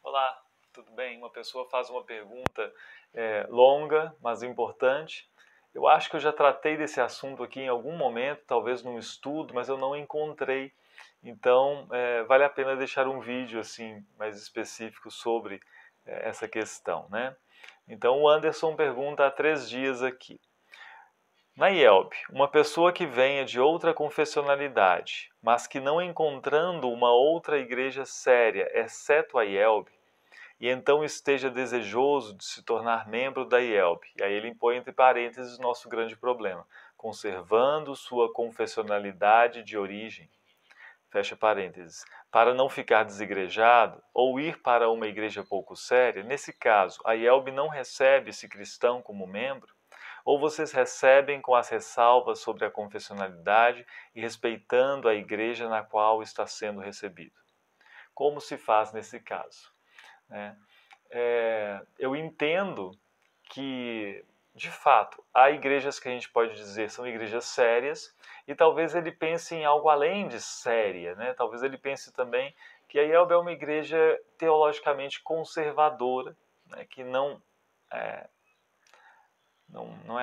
Olá, tudo bem? Uma pessoa faz uma pergunta longa, mas importante. Eu acho que eu já tratei desse assunto aqui em algum momento, talvez num estudo, mas eu não encontrei. Então, vale a pena deixar um vídeo assim mais específico sobre essa questão, né? Então, o Anderson pergunta há 3 dias aqui. Na IELB, uma pessoa que venha de outra confessionalidade, mas que não encontrando uma outra igreja séria, exceto a IELB, e então esteja desejoso de se tornar membro da IELB, e aí ele põe entre parênteses o nosso grande problema, conservando sua confessionalidade de origem, fecha parênteses, para não ficar desigrejado ou ir para uma igreja pouco séria, nesse caso, a IELB não recebe esse cristão como membro, ou vocês recebem com as ressalvas sobre a confessionalidade e respeitando a igreja na qual está sendo recebido? Como se faz nesse caso? Eu entendo que, de fato, há igrejas que a gente pode dizer são igrejas sérias e talvez ele pense em algo além de séria, né? Talvez ele pense também que a IELB é uma igreja teologicamente conservadora, né? Que não é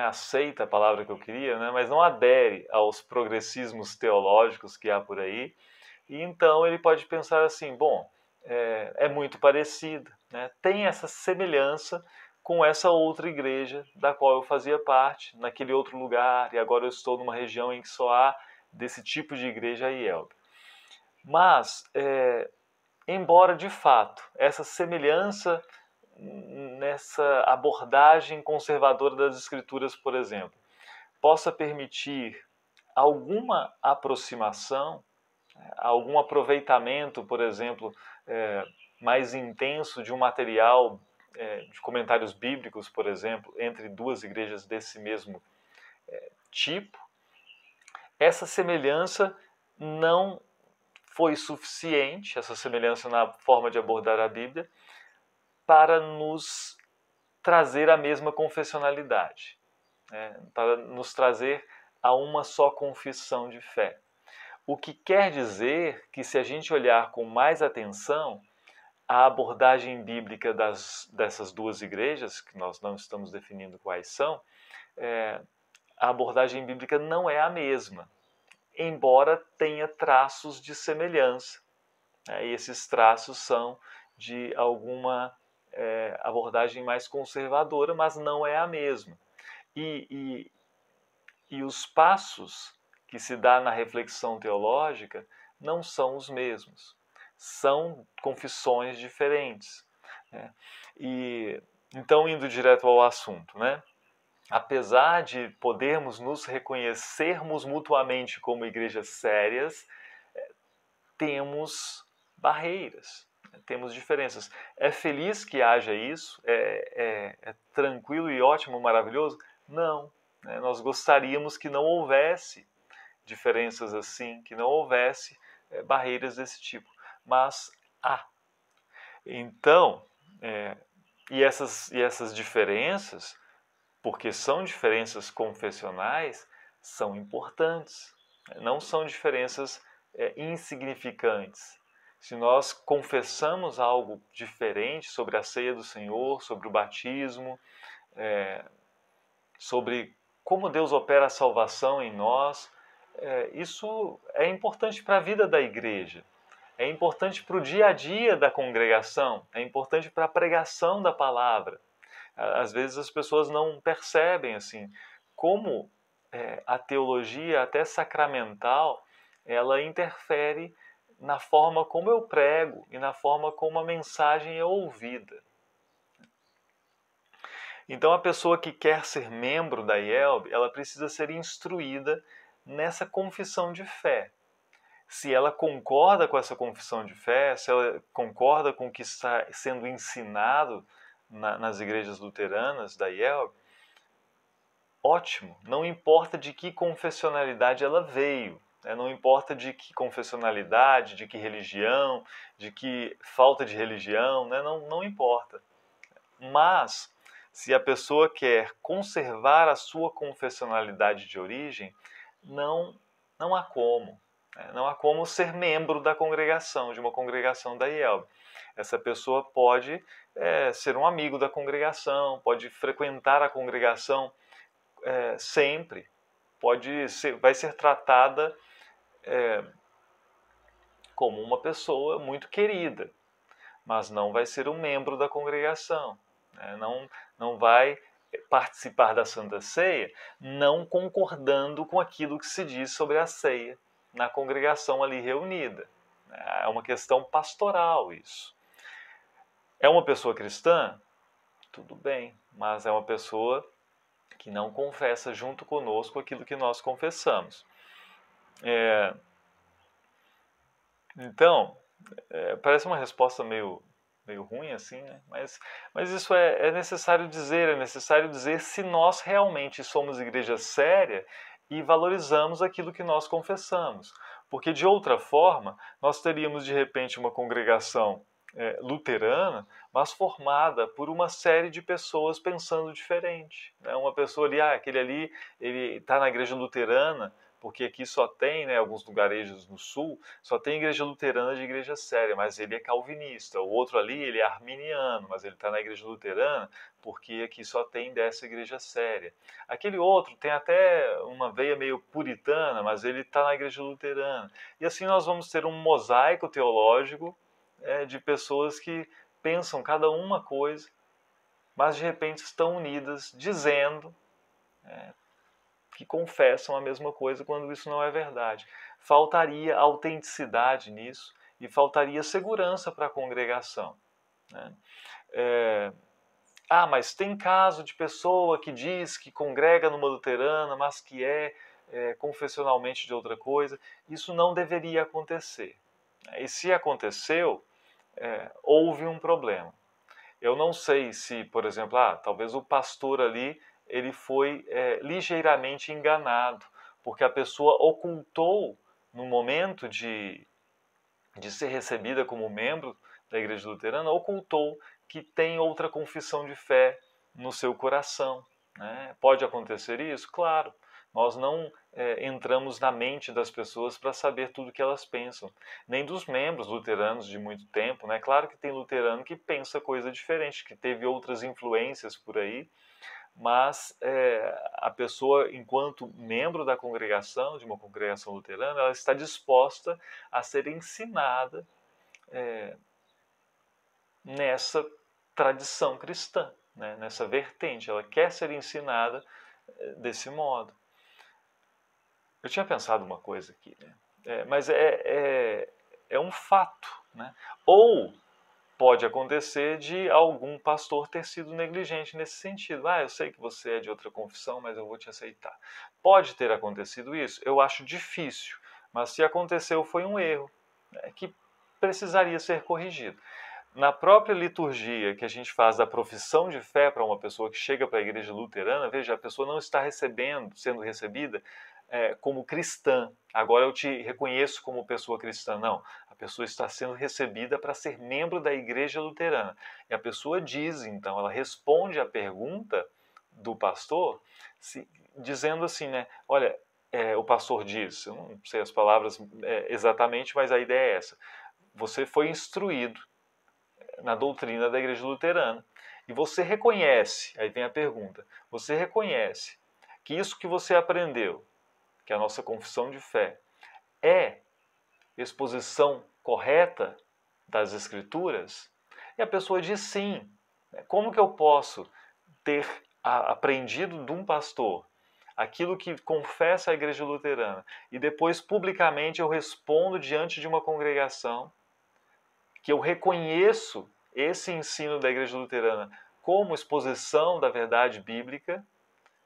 aceita a palavra que eu queria, né? Mas não adere aos progressismos teológicos que há por aí. E então ele pode pensar assim, bom, é muito parecida, né? Tem essa semelhança com essa outra igreja da qual eu fazia parte, naquele outro lugar, e agora eu estou numa região em que só há desse tipo de igreja IELB. Mas, embora de fato essa semelhança nessa abordagem conservadora das escrituras, por exemplo, possa permitir alguma aproximação, algum aproveitamento, por exemplo, mais intenso de um material de comentários bíblicos, por exemplo, entre duas igrejas desse mesmo tipo, essa semelhança não foi suficiente, essa semelhança na forma de abordar a Bíblia, para nos trazer a mesma confessionalidade, né? Para nos trazer a uma só confissão de fé. O que quer dizer que, se a gente olhar com mais atenção, a abordagem bíblica dessas duas igrejas, que nós não estamos definindo quais são, a abordagem bíblica não é a mesma, embora tenha traços de semelhança. E esses traços são de alguma abordagem mais conservadora, mas não é a mesma. E os passos que se dá na reflexão teológica não são os mesmos. São confissões diferentes, né? E então, indo direto ao assunto, né? Apesar de podermos nos reconhecermos mutuamente como igrejas sérias, temos barreiras, temos diferenças. É feliz que haja isso? É tranquilo e ótimo, maravilhoso? Não. Né? Nós gostaríamos que não houvesse diferenças assim, que não houvesse barreiras desse tipo. Mas há. Então, e essas diferenças, porque são diferenças confessionais, são importantes. Não são diferenças insignificantes. Se nós confessamos algo diferente sobre a ceia do Senhor, sobre o batismo, sobre como Deus opera a salvação em nós, isso é importante para a vida da igreja, é importante para o dia a dia da congregação, é importante para a pregação da palavra. Às vezes as pessoas não percebem assim como a teologia, até sacramental, ela interfere na forma como eu prego e na forma como a mensagem é ouvida. Então, a pessoa que quer ser membro da IELB, ela precisa ser instruída nessa confissão de fé. Se ela concorda com essa confissão de fé, se ela concorda com o que está sendo ensinado nas igrejas luteranas da IELB, ótimo, não importa de que confessionalidade ela veio, né? Não importa de que confessionalidade, de que religião, de que falta de religião, né? Não importa. Mas, se a pessoa quer conservar a sua confessionalidade de origem, não há como. Não há como ser membro da congregação, de uma congregação da IELB. Essa pessoa pode ser um amigo da congregação, pode frequentar a congregação sempre, vai ser tratada como uma pessoa muito querida, mas não vai ser um membro da congregação, né? Não vai participar da Santa Ceia não concordando com aquilo que se diz sobre a ceia na congregação ali reunida. É uma questão pastoral isso. É uma pessoa cristã? Tudo bem, mas é uma pessoa que não confessa junto conosco aquilo que nós confessamos. Então, parece uma resposta meio ruim assim, né? Mas isso é necessário dizer se nós realmente somos igreja séria e valorizamos aquilo que nós confessamos. Porque de outra forma, nós teríamos de repente uma congregação luterana, mas formada por uma série de pessoas pensando diferente. Né? Uma pessoa ali, aquele ali, ele está na igreja luterana, porque aqui só tem, né, alguns lugarejos no sul, só tem igreja luterana de igreja séria, mas ele é calvinista. O outro ali, ele é arminiano, mas ele está na igreja luterana porque aqui só tem dessa igreja séria. Aquele outro tem até uma veia meio puritana, mas ele está na igreja luterana. E assim nós vamos ter um mosaico teológico de pessoas que pensam cada uma coisa, mas de repente estão unidas, dizendo que confessam a mesma coisa quando isso não é verdade. Faltaria autenticidade nisso e faltaria segurança para a congregação. Né? Mas tem caso de pessoa que diz que congrega numa luterana, mas que é confessionalmente de outra coisa. Isso não deveria acontecer. E se aconteceu, houve um problema. Eu não sei se, por exemplo, talvez o pastor ali ele foi ligeiramente enganado, porque a pessoa ocultou no momento de ser recebida como membro da Igreja Luterana, ocultou que tem outra confissão de fé no seu coração. Né? Pode acontecer isso? Claro. Nós não entramos na mente das pessoas para saber tudo o que elas pensam, nem dos membros luteranos de muito tempo. Né? Claro que tem luterano que pensa coisa diferente, que teve outras influências por aí, mas a pessoa, enquanto membro da congregação, de uma congregação luterana, ela está disposta a ser ensinada nessa tradição cristã, né? Nessa vertente. Ela quer ser ensinada desse modo. Eu tinha pensado uma coisa aqui, né? Mas é um fato. Né? Ou pode acontecer de algum pastor ter sido negligente nesse sentido. Eu sei que você é de outra confissão, mas eu vou te aceitar. Pode ter acontecido isso? Eu acho difícil, mas se aconteceu foi um erro, né, que precisaria ser corrigido. Na própria liturgia que a gente faz da profissão de fé para uma pessoa que chega para a igreja luterana, veja, a pessoa não está sendo recebida como cristã. Agora eu te reconheço como pessoa cristã. Não, a pessoa está sendo recebida para ser membro da igreja luterana. E a pessoa diz, então, ela responde à pergunta do pastor, dizendo assim, né? Olha, o pastor diz, eu não sei as palavras exatamente, mas a ideia é essa. Você foi instruído na doutrina da igreja luterana. E você reconhece, aí vem a pergunta, você reconhece que isso que você aprendeu, que é a nossa confissão de fé, é exposição correta das Escrituras? E a pessoa diz sim. Como que eu posso ter aprendido de um pastor aquilo que confessa a igreja luterana e depois publicamente eu respondo diante de uma congregação que eu reconheço esse ensino da igreja luterana como exposição da verdade bíblica,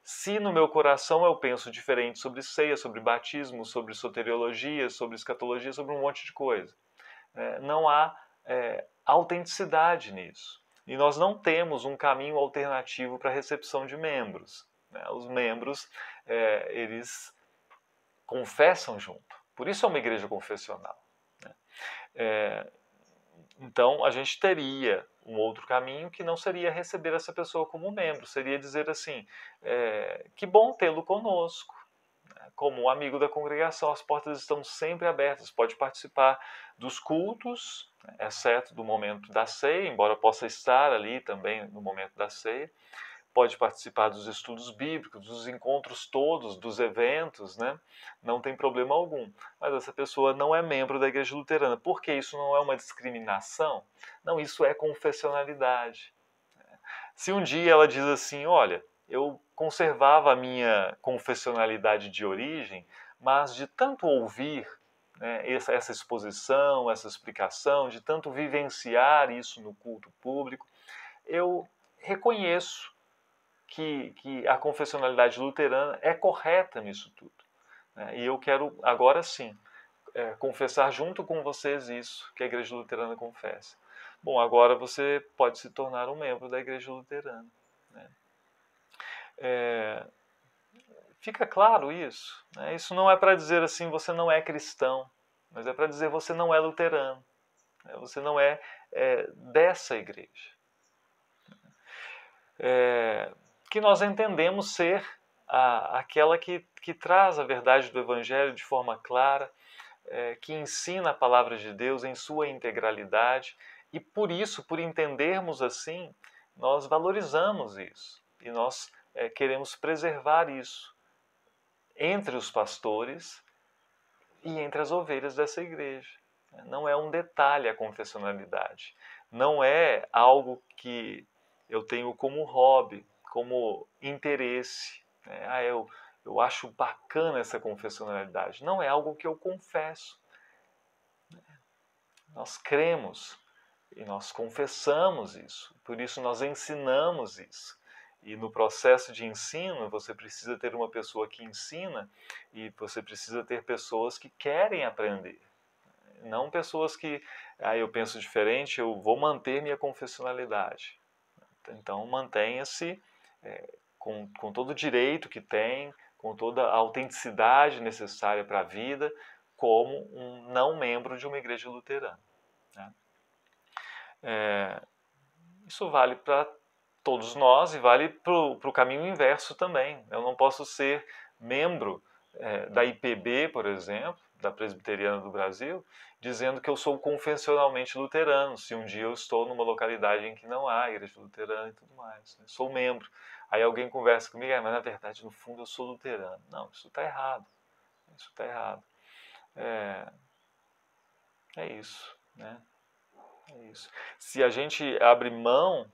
se no meu coração eu penso diferente sobre ceia, sobre batismo, sobre soteriologia, sobre escatologia, sobre um monte de coisa? Não há autenticidade nisso. E nós não temos um caminho alternativo para a recepção de membros. Né? Os membros, eles confessam junto. Por isso é uma igreja confessional. Né? Então, a gente teria um outro caminho que não seria receber essa pessoa como membro, seria dizer assim, que bom tê-lo conosco, como amigo da congregação, as portas estão sempre abertas, pode participar dos cultos, exceto do momento da ceia, embora possa estar ali também no momento da ceia, pode participar dos estudos bíblicos, dos encontros todos, dos eventos, né? Não tem problema algum. Mas essa pessoa não é membro da Igreja Luterana. Por que isso não é uma discriminação? Não, isso é confessionalidade. Se um dia ela diz assim, olha, eu conservava a minha confessionalidade de origem, mas de tanto ouvir, né, essa exposição, essa explicação, de tanto vivenciar isso no culto público, eu reconheço que a confessionalidade luterana é correta nisso tudo, né? E eu quero, agora sim, confessar junto com vocês isso que a Igreja Luterana confessa. Bom, agora você pode se tornar um membro da Igreja Luterana, né? Fica claro isso, né? Isso não é para dizer assim, você não é cristão, mas é para dizer você não é luterano, né? Você não é, dessa igreja. Que nós entendemos ser aquela que traz a verdade do Evangelho de forma clara, que ensina a palavra de Deus em sua integralidade, e por isso, por entendermos assim, nós valorizamos isso, e nós queremos preservar isso entre os pastores e entre as ovelhas dessa igreja. Não é um detalhe a confessionalidade, não é algo que eu tenho como hobby, como interesse. Eu acho bacana essa confessionalidade. Não é algo que eu confesso. Nós cremos e nós confessamos isso, por isso nós ensinamos isso. E no processo de ensino, você precisa ter uma pessoa que ensina e você precisa ter pessoas que querem aprender. Não pessoas que, eu penso diferente, eu vou manter minha confessionalidade. Então, mantenha-se com todo o direito que tem, com toda a autenticidade necessária para a vida, como um não membro de uma igreja luterana, né? Isso vale para todos nós e vale para o caminho inverso também. Eu não posso ser membro da IPB, por exemplo, da Presbiteriana do Brasil, dizendo que eu sou confessionalmente luterano, se um dia eu estou numa localidade em que não há igreja luterana e tudo mais, né? Sou membro. Aí alguém conversa comigo, mas na verdade, no fundo, eu sou luterano. Não, isso está errado. Isso está errado. É isso, né? É isso. Se a gente abre mão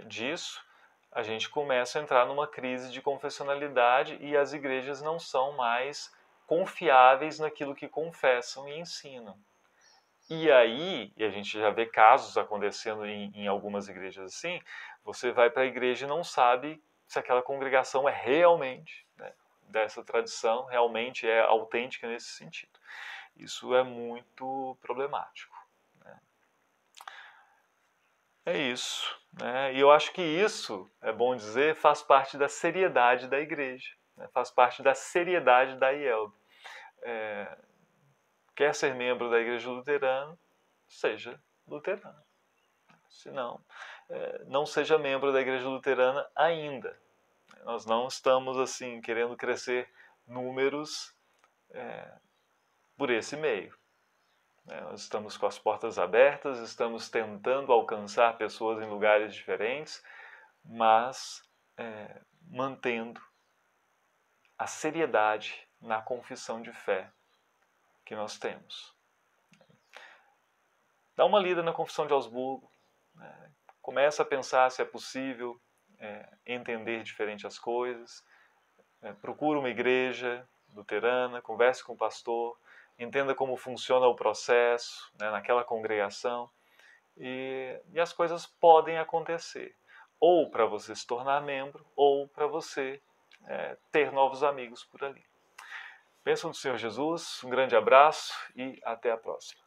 disso, a gente começa a entrar numa crise de confessionalidade e as igrejas não são mais confiáveis naquilo que confessam e ensinam. E aí, e a gente já vê casos acontecendo em algumas igrejas assim, você vai para a igreja e não sabe se aquela congregação é realmente, né, dessa tradição, realmente é autêntica nesse sentido. Isso é muito problemático, né? É isso, né? E eu acho que isso, é bom dizer, faz parte da seriedade da igreja, né? Faz parte da seriedade da IELB. Quer ser membro da igreja luterana, seja luterano. Se não, não seja membro da igreja luterana ainda. Nós não estamos assim querendo crescer números por esse meio. Nós estamos com as portas abertas, estamos tentando alcançar pessoas em lugares diferentes, mas mantendo a seriedade na confissão de fé que nós temos. Dá uma lida na Confissão de Augsburgo, começa a pensar se é possível entender diferente as coisas, procura uma igreja luterana, converse com o pastor, entenda como funciona o processo, né, naquela congregação, e as coisas podem acontecer, ou para você se tornar membro, ou para você ter novos amigos por ali. Bênção do Senhor Jesus, um grande abraço e até a próxima.